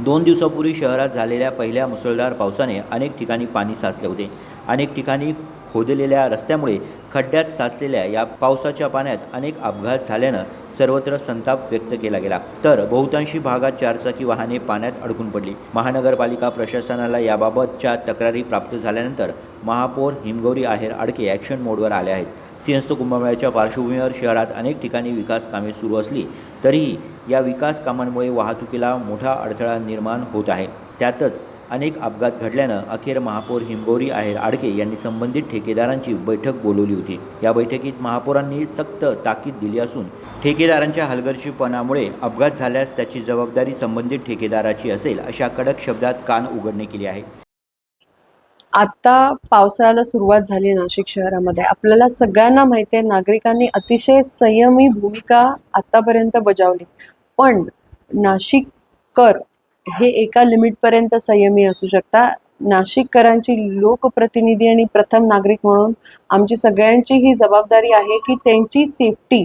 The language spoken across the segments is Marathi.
2 दिवसापूर्वी शहरात झालेल्या पहिल्या मुसळधार पावसाने अनेक ठिकाणी पाणी साचले होते. अनेक ठिकाणी खोदलेल्या रस्त्यामुळे खड्ड्यात साचलेल्या या पावसाच्या पाण्यात अनेक अपघात झाल्यानं सर्वत्र संताप व्यक्त केला गेला. तर बहुतांशी भागात चारचाकी वाहने पाण्यात अडकून पडली. महानगरपालिका प्रशासनाला याबाबतच्या तक्रारी प्राप्त झाल्यानंतर महापौर हिमगौरी आहेर आडके ॲक्शन मोडवर आले आहेत. सिंहस्थ कुंभमेळ्याच्या पार्श्वभूमीवर शहरात अनेक ठिकाणी विकास कामे सुरू असली तरीही या विकास कामांमुळे वाहतुकीला मोठा अडथळा निर्माण होत आहे. त्यातच अनेक अपघात घडल्यानं अखेर महापौर हिमगौरी आहेर आडके यांनी संबंधित ठेकेदारांची बैठक बोलावली होती. या बैठकीत महापौरांनी सक्त ताकीद दिली असून ठेकेदारांच्या हलगर्जीपणामुळे अपघात झाल्यास त्याची जबाबदारी संबंधित ठेकेदाराची असेल अशा कडक शब्दात कान उघडणे केली आहे. आता पावसाळ्याला सुरुवात झाली नाशिक शहरामध्ये. आपल्याला सगळ्यांना माहिती आहे, नागरिकांनी अतिशय संयमी भूमिका आतापर्यंत बजावली, पण नाशिककर हे एका लिमिटपर्यंत संयमी असू शकता. नाशिककरांची लोकप्रतिनिधी आणि प्रथम नागरिक म्हणून आमची सगळ्यांची ही जबाबदारी आहे की त्यांची सेफ्टी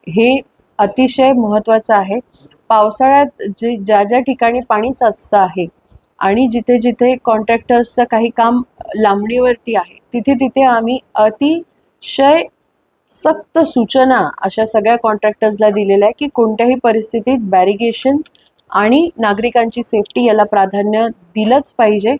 हे अतिशय महत्त्वाचं आहे. पावसाळ्यात ज्या ज्या ठिकाणी पाणी साचतं आहे आणि जिथे जिथे कॉन्ट्रॅक्टर्सचं काही काम लांबणीवरती आहे तिथे तिथे आम्ही अतिशय सक्त सूचना अशा सगळ्या कॉन्ट्रॅक्टर्सला दिलेल्या आहे की कोणत्याही परिस्थितीत बॅरिगेशन आणि नागरिकांची सेफ्टी याला प्राधान्य दिलंच पाहिजे.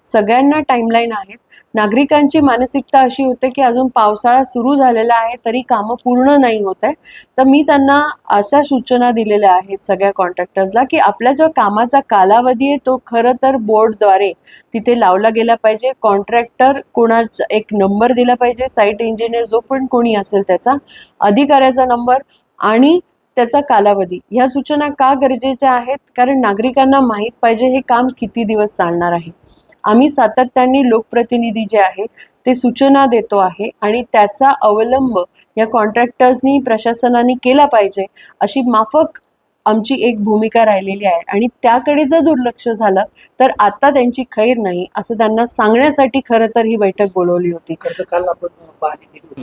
सगळ्यांना टाईमलाईन आहेत. नागरिकांची मानसिकता अशी होते की अजून पावसाळा सुरू झालेला आहे तरी कामं पूर्ण नाही होत आहे. तर मी त्यांना अशा सूचना दिलेल्या आहेत सगळ्या कॉन्ट्रॅक्टर्सला की आपल्या जो कामाचा कालावधी आहे तो खरं तर बोर्डद्वारे तिथे लावला गेला पाहिजे. कॉन्ट्रॅक्टर कोणाचा एक नंबर दिला पाहिजे, साईट इंजिनियर जो पण कोणी असेल त्याचा, अधिकाऱ्याचा नंबर आणि त्याचा कालावधी. ह्या सूचना का गरजेच्या आहेत? कारण नागरिकांना माहीत पाहिजे हे काम किती दिवस चालणार आहे. आम्ही सातत्याने लोकप्रतिनिधी जे आहे ते सूचना देतो आहे आणि त्याचा अवलंब या कॉन्ट्रॅक्टर्सनी प्रशासनाने केला पाहिजे अशी माफक आमची एक भूमिका राहिलेली आहे. आणि त्याकडे जर दुर्लक्ष झालं तर आता त्यांची खैर नाही असं त्यांना सांगण्यासाठी खरं तर ही बैठक बोलवली होती.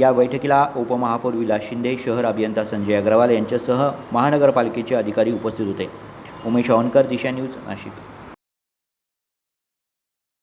या बैठकीला उपमहापौर विलास शिंदे, शहर अभियंता संजय अग्रवाल यांच्यासह महानगरपालिकेचे अधिकारी उपस्थित होते. उमेश अवनकर, दिशा न्यूज, नाशिक.